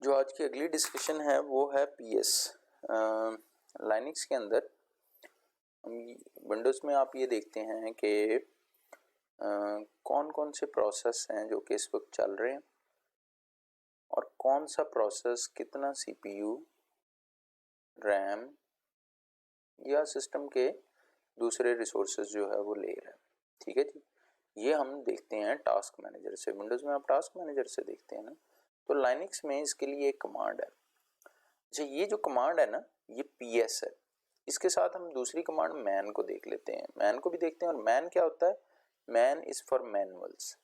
जो आज की अगली डिस्कशन है वो है पीएस। लाइनक्स के अंदर विंडोज़ में आप ये देखते हैं कि कौन कौन से प्रोसेस हैं जो कि इस वक्त चल रहे हैं और कौन सा प्रोसेस कितना सीपीयू, रैम या सिस्टम के दूसरे रिसोर्सेज जो है वो ले रहा है। ठीक है जी, ये हम देखते हैं टास्क मैनेजर से। विंडोज़ में आप टास्क मैनेजर से देखते हैं ना, तो लाइनक्स में इसके लिए एक कमांड है। अच्छा, ये जो कमांड है ना, ये पीएस है। इसके साथ हम दूसरी कमांड मैन को देख लेते हैं, मैन को भी देखते हैं। और मैन क्या होता है? मैन इज़ फॉर मैनुअल्स,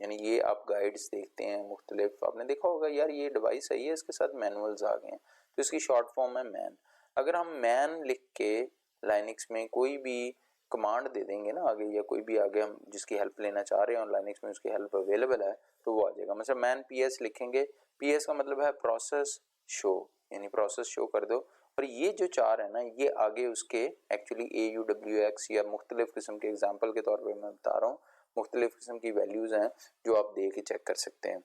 यानी ये आप गाइड्स देखते हैं मुख्तलिफ, आपने देखा होगा यार ये डिवाइस है, ये इसके साथ मैनुअल्स आ गए हैं, तो इसकी शॉर्ट फॉर्म है मैन। अगर हम मैन लिख के लाइनक्स में कोई भी कमांड दे देंगे ना आगे, या कोई भी आगे हम जिसकी हेल्प लेना चाह रहे हैं और लाइनक्स में उसकी हेल्प अवेलेबल है, तो वो आ जाएगा। मतलब मैन पीएस लिखेंगे, पीएस का मतलब है प्रोसेस शो, यानी प्रोसेस शो कर दो। और ये जो चार है ना, ये आगे उसके एक्चुअली AUWX या मुख्तलिफ किस्म के एग्जाम्पल के तौर पर मैं बता रहा हूँ, मुख्तलिफ किस्म की वैल्यूज़ हैं जो आप देख के चेक कर सकते हैं।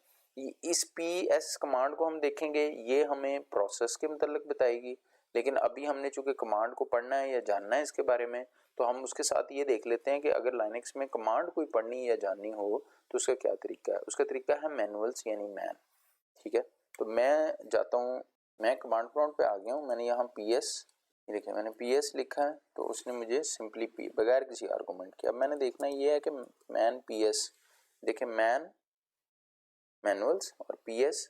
इस PS कमांड को हम देखेंगे, ये हमें प्रोसेस के मतलब बताएगी। लेकिन अभी हमने चूंकि कमांड को पढ़ना है या जानना है इसके बारे में, तो हम उसके साथ ये देख लेते हैं कि अगर लाइनक्स में कमांड कोई पढ़नी या जाननी हो तो उसका क्या तरीका है। उसका तरीका है मैनुअल्स यानी मैन। ठीक है, तो मैं जाता हूँ, मैं कमांड प्रॉम्प्ट पे आ गया हूँ। मैंने यहाँ PS, ये देखिए मैंने PS लिखा है, तो उसने मुझे सिंपली बगैर किसी आर्गूमेंट के, अब मैंने देखना ये है कि मैन PS, देखिए मैन मैनुअल्स और PS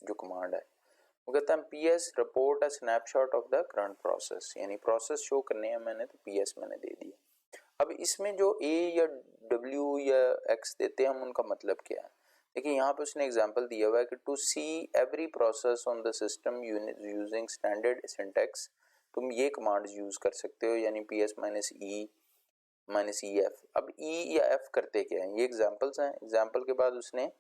जो कमांड है वो कहता है PS report a snapshot of the current process, यानी प्रोसेस शो करने हैं मैंने, तो PS मैंने दे दिया। अब इसमें जो A या W या X देते हैं हम, उनका मतलब क्या है? देखिए यहाँ पे उसने एग्जांपल दिया हुआ है कि to see every process on the system using standard syntax, तुम ये कमांड यूज कर सकते हो, यानी PS -E -EF। अब E या F करते क्या है, ये एग्जांपल्स हैं। एग्जांपल के बाद उसने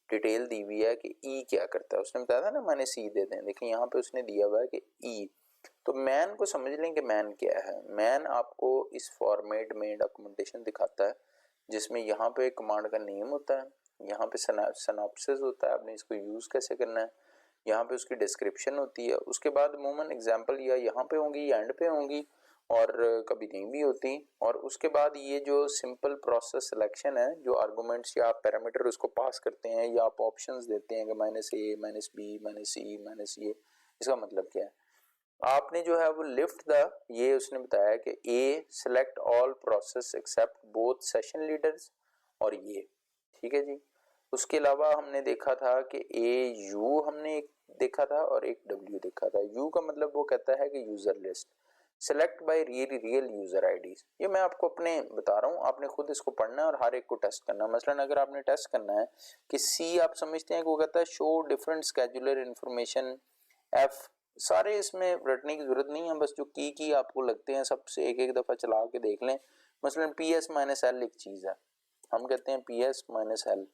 डिटेल दी हुई है कि E क्या करता है। उसने बताया था ना -E दे दें, देखिए यहाँ पे उसने दिया हुआ है कि E। तो मैन को समझ लें कि मैन क्या है। मैन आपको इस फॉर्मेट में डॉक्यूमेंटेशन दिखाता है जिसमें यहाँ पे कमांड का नेम होता है, यहाँ पे सिनॉप्सिस होता है, आपने इसको यूज़ कैसे करना है, यहाँ पे उसकी डिस्क्रिप्शन होती है, उसके बाद अमूमन एग्जांपल या यहाँ पे होंगी या एंड पे होंगी और कभी नहीं भी होती। और उसके बाद ये जो सिंपल प्रोसेस सिलेक्शन है, जो आर्गूमेंट्स या आप पैरामीटर उसको पास करते हैं या आप ऑप्शंस देते हैं कि -A -B -C -E, इसका मतलब क्या है? आपने जो है वो लिफ्ट द, ये उसने बताया कि A select all process except both session leaders और ये, ठीक है जी। उसके अलावा हमने देखा था कि AU हमने एक देखा था और एक W देखा था। U का मतलब वो कहता है कि user list, select by real user IDs. ये मैं आपको अपने बता रहा हूँ, आपने खुद इसको पढ़ना है और हर एक को टेस्ट करना है। मसलन अगर आपने टेस्ट करना है कि C आप समझते हैं कि वो कहता है show different scheduler information, F सारे इसमें रटने की जरूरत नहीं है, बस जो की आपको लगते हैं सबसे एक एक दफा चला के देख लें। मसलन PS -L एक चीज है, हम कहते हैं PS -L,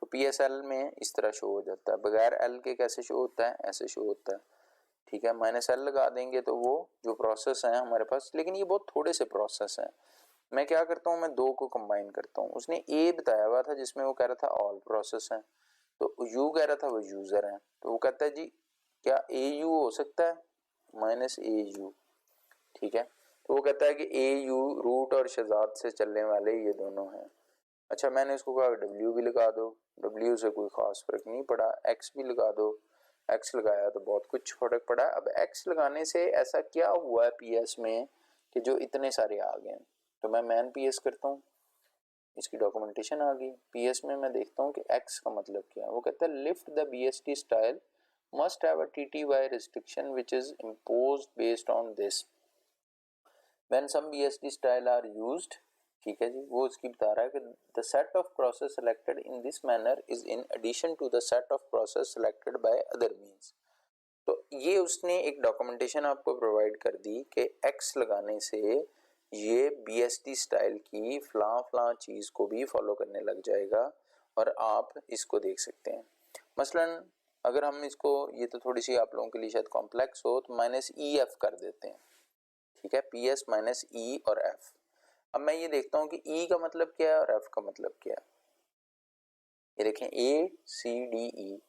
तो PSL में इस तरह शो हो जाता है। बगैर L के कैसे शो होता है? ऐसे शो होता है। ठीक है, -L लगा देंगे तो वो जो प्रोसेस है हमारे पास, लेकिन ये बहुत थोड़े से प्रोसेस हैं। मैं क्या करता हूँ, मैं दो को कंबाइन करता हूँ। उसने A बताया हुआ था जिसमें वो कह रहा था ऑल प्रोसेस हैं, तो U कह रहा था वो यूजर हैं, तो वो कहता है जी क्या AU हो सकता है? -AU, ठीक है। तो वो कहता है कि AU रूट और शहजाद से चलने वाले ये दोनों हैं। अच्छा, मैंने इसको कहा W भी लगा दो, W से कोई खास फर्क नहीं पड़ा। X भी लगा दो, X लगाया तो बहुत कुछ फर्क पड़ा। अब X लगाने से ऐसा क्या हुआ है PS में कि जो इतने सारे आ गए? तो मैं मैन PS करता हूँ, इसकी डॉक्यूमेंटेशन आ गई। PS में मैं देखता हूँ कि X का मतलब क्या है। वो कहता है lift the BST style must have a TTY restriction which is imposed based on this when some BST style are used। ठीक है जी, वो उसकी बता रहा है कि the set of process selected in this manner is in addition to the set of process selected by other means। तो ये उसने एक डॉक्यूमेंटेशन आपको प्रोवाइड कर दी कि X लगाने से ये BST स्टाइल की फलां फलां चीज़ को भी फॉलो करने लग जाएगा और आप इसको देख सकते हैं। मसलन अगर हम इसको, ये तो थोड़ी सी आप लोगों के लिए शायद कॉम्प्लेक्स हो, तो -EF कर देते हैं। ठीक है, PS -E और F। अब मैं ये देखता हूँ कि E का मतलब क्या है और F का मतलब क्या है। ये देखें ACDE,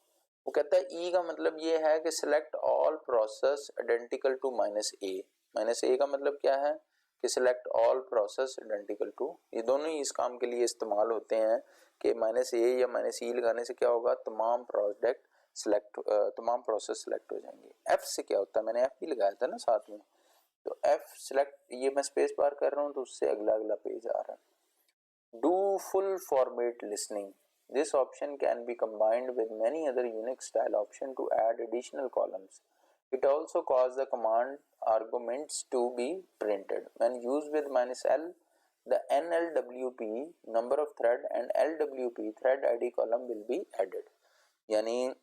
वो कहता है ई का मतलब ये है कि select all process identical to minus A का मतलब क्या है कि select all process identical to, ये दोनों ही इस काम के लिए इस्तेमाल होते हैं कि माइनस ए या माइनस ई लगाने से क्या होगा, तमाम प्रोसेस सिलेक्ट हो जाएंगे। एफ से क्या होता है, मैंने एफ भी लगाया था ना साथ में, तो एफ सिलेक्ट, ये मैं स्पेस बार कर रहा हूँ तो उससे अगला पेज आ रहा है। Do full format listening. This option can be combined with many other Unix style options to add additional columns. It also causes the command arguments to be printed. When used with -l, the NLWP number of thread and LWP thread ID column will be added. यानी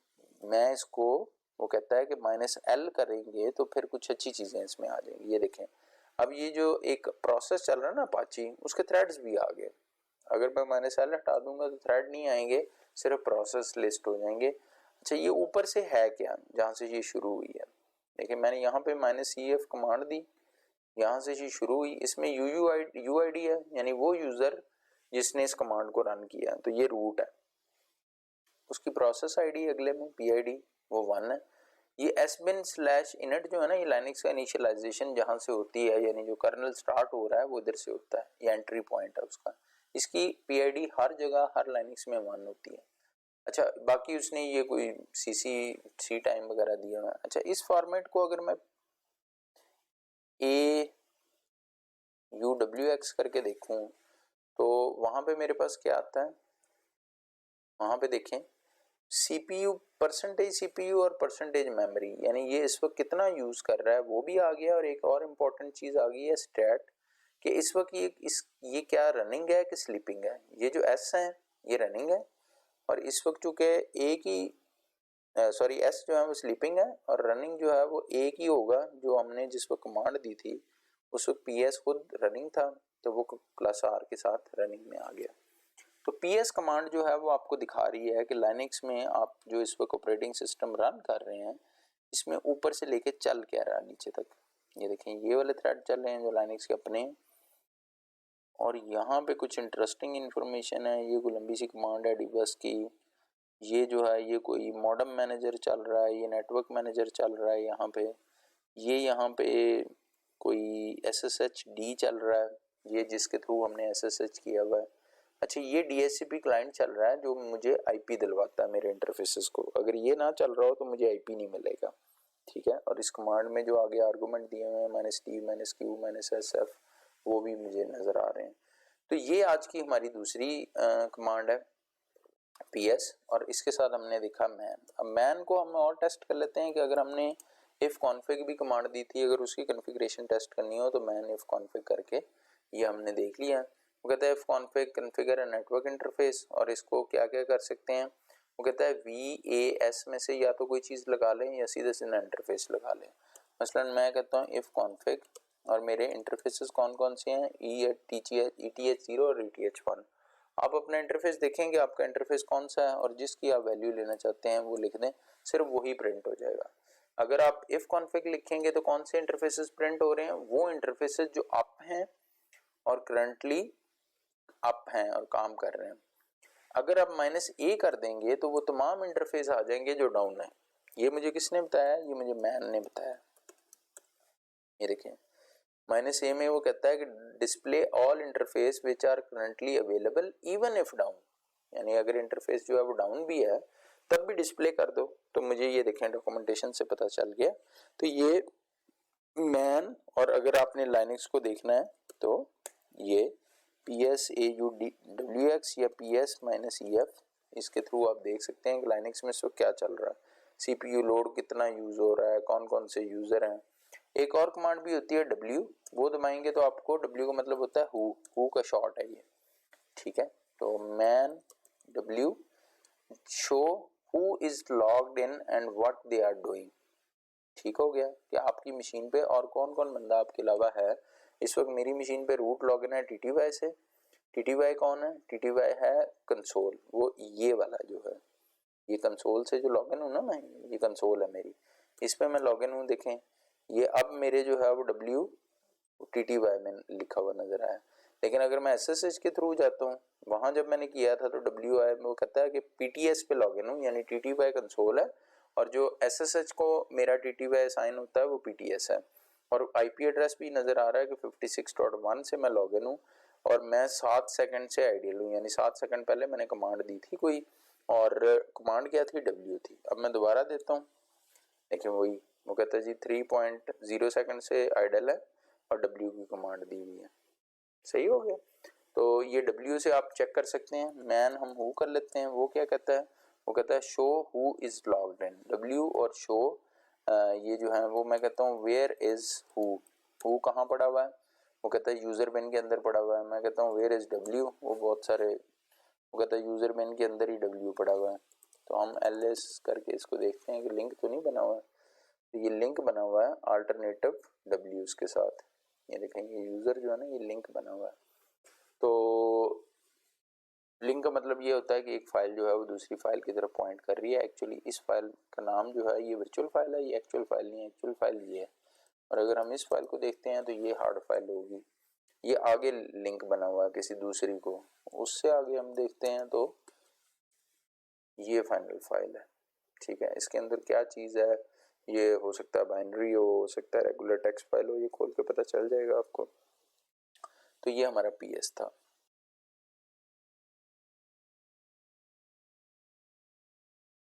मैं इसको, वो कहता है कि -l करेंगे तो फिर कुछ अच्छी चीजें इसमें आ जाएंगी। ये देखें, अब ये जो एक प्रोसेस चल रहा है ना अपाची, उसके थ्रेड्स भी आ गए। अगर मैं -l हटा दूंगा तो थ्रेड नहीं आएंगे, सिर्फ प्रोसेस लिस्ट हो जाएंगे। अच्छा, ये ऊपर से है क्या, जहां से ये शुरू हुई है, देखिए मैंने यहाँ पे -cf कमांड दी, यहाँ से ये शुरू हुई, इसमें UID है, यानी वो यूजर जिसने इस कमांड को रन किया, तो ये रूट है, उसकी प्रोसेस आईडी अगले में PID वो 1 है। ये sbin/init जो है ना, ये लाइनक्स का इनिशियलाइजेशन जहां से होती है, यानी जो कर्नल स्टार्ट हो रहा है वो इधर से होता है, ये एंट्री पॉइंट है उसका। इसकी PID हर जगह हर लाइनक्स में 1 होती है। अच्छा, बाकी उसने ये कोई सी टाइम वगैरह दिया है। अच्छा, इस फॉर्मेट को अगर मैं AUWX करके देखूं तो वहां पे मेरे पास क्या आता है, वहां पे देखें CPU, %CPU और % मेमोरी, यानी ये इस वक्त कितना यूज कर रहा है वो भी आ गया। और एक और इम्पोर्टेंट चीज आ गई है स्टैट, कि इस वक्त ये क्या रनिंग है कि स्लीपिंग है। ये जो S है ये रनिंग है, और इस वक्त चूंकि S जो है वो स्लीपिंग है, और रनिंग जो है वो एक ही होगा जो हमने जिस वक्त कमांड दी थी उस वक्त PS खुद रनिंग था, तो वो +R के साथ रनिंग में आ गया। तो PS कमांड जो है वो आपको दिखा रही है कि लाइनक्स में आप जो इस वक्त ऑपरेटिंग सिस्टम रन कर रहे हैं, इसमें ऊपर से लेके चल क्या रहा है नीचे तक। ये देखें, ये वाले थ्रेड चल रहे हैं जो लाइनक्स के अपने, और यहाँ पे कुछ इंटरेस्टिंग इन्फॉर्मेशन है। ये कोई लंबी सी कमांड है डीबस की, ये जो है ये कोई मॉडम मैनेजर चल रहा है, ये नेटवर्क मैनेजर चल रहा है यहाँ पे, ये यहाँ पे कोई SSHD चल रहा है, ये जिसके थ्रू हमने SSH किया हुआ है। अच्छा, ये DHCP क्लाइंट चल रहा है जो मुझे IP दिलवाता है मेरे इंटरफेसेस को। अगर ये ना चल रहा हो तो मुझे IP नहीं मिलेगा, ठीक है। और इस कमांड में जो आगे आर्गुमेंट दिए हुए हैं -t -q -sf वो भी मुझे नज़र आ रहे हैं। तो ये आज की हमारी दूसरी कमांड है PS, और इसके साथ हमने देखा मैन। अब मैन को हम और टेस्ट कर लेते हैं कि अगर हमने if config भी कमांड दी थी, अगर उसकी कन्फिग्रेशन टेस्ट करनी हो तो मैन if config करके ये हमने देख लिया। वो कहता है if config configure a network interface, और इसको क्या क्या कर सकते हैं, वो कहता है VAS में से या तो कोई चीज़ लगा लें या सीधे सीधा इंटरफेस लगा लें। मसलन मैं कहता हूँ if config, और मेरे इंटरफेसेस कौन कौन से हैं, ETH0 और ETH1। आप अपना इंटरफेस देखेंगे आपका इंटरफेस कौन सा है, और जिसकी आप वैल्यू लेना चाहते हैं वो लिख दें, सिर्फ वही प्रिंट हो जाएगा। अगर आप if config लिखेंगे तो कौन से इंटरफेसेस प्रिंट हो रहे हैं, वो इंटरफेसेस जो अप हैं और करंटली अप हैं और काम कर रहे हैं। अगर आप -a कर देंगे तो वो तमाम इंटरफेस आ जाएंगे जो डाउन है। ये मुझे किसने बताया, ये मुझे मैन ने बताया। ये देखिए -a में वो कहता है कि display all interface which are currently available even if down, यानी अगर इंटरफेस जो है वो डाउन भी है तब भी डिस्प्ले कर दो। तो मुझे ये देखें डॉक्यूमेंटेशन से पता चल गया। तो ये मैन, और अगर आपने लाइनक्स को देखना है तो ये PSAUWX या PS -EF, इसके थ्रू आप देख सकते हैं कि लाइनक्स में इसको क्या चल रहा है, CPU लोड कितना यूज हो रहा है, कौन कौन से यूजर हैं। एक और कमांड भी होती है W, वो दबाएंगे तो आपको, W का मतलब होता है हु का शॉर्ट है ये, ठीक है। तो man W show who is logged in and what they are doing, ठीक हो गया कि आपकी मशीन पे और कौन कौन बंदा आपके अलावा है। इस वक्त मेरी मशीन पे रूट लॉगिन है TTY से। TTY कौन है, TTY है कंसोल, वो ये वाला जो है, ये कंसोल से जो लॉगिन हूँ ना मैं, ये कंसोल है मेरी, इस पे मैं लॉगिन हूँ। देखें ये अब मेरे जो है वो W TTY में लिखा हुआ नजर आया। लेकिन अगर मैं SSH के थ्रू जाता हूँ, वहाँ जब मैंने किया था तो WI में वो कहता है कि PTS पे लॉगिन हूँ, यानी TTY कंसोल है, और जो SSH को मेरा TTY साइन होता है वो PTS है, और IP एड्रेस भी नज़र आ रहा है कि 56.1 से मैं लॉगिन हूँ, और मैं 7 सेकंड से आइडियल हूँ, यानी 7 सेकंड पहले मैंने कमांड दी थी कोई, और कमांड क्या थी, W थी। अब मैं दोबारा देता हूँ, देखिए वही वो कहता है जी 3.0 सेकंड से आइडल है और W की कमांड दी हुई है। सही हो गया। तो ये W से आप चेक कर सकते हैं। मैन हम हु कर लेते हैं, वो क्या कहता है, वो कहता है show who is logged in. W और शो ये जो है वो मैं कहता हूँ वेयर इज हु कहाँ पड़ा हुआ है, वो कहता है यूजर बिन के अंदर पड़ा हुआ है। मैं कहता हूँ वेयर इज W, वो बहुत सारे, वो कहता है यूजर बिन के अंदर ही W पड़ा हुआ है। तो हम ls करके इसको देखते हैं कि लिंक तो नहीं बना हुआ है। तो ये लिंक बना हुआ है अल्टरनेटिव W's के साथ। ये देखेंगे यूजर जो है ना, ये लिंक बना हुआ है। तो लिंक का मतलब ये होता है कि एक फाइल जो है वो दूसरी फाइल की तरफ पॉइंट कर रही है। एक्चुअली इस फाइल का नाम जो है ये वर्चुअल फाइल है, ये एक्चुअल फाइल नहीं है, एक्चुअल फाइल ये है। और अगर हम इस फाइल को देखते हैं तो ये हार्ड फाइल होगी, ये आगे लिंक बना हुआ है किसी दूसरी को, उससे आगे हम देखते हैं तो ये फाइनल फाइल है। ठीक है, इसके अंदर क्या चीज़ है, ये हो सकता है बाइनरी हो सकता है रेगुलर टेक्स्ट फाइल हो, ये खोल के पता चल जाएगा आपको। तो ये हमारा PS था।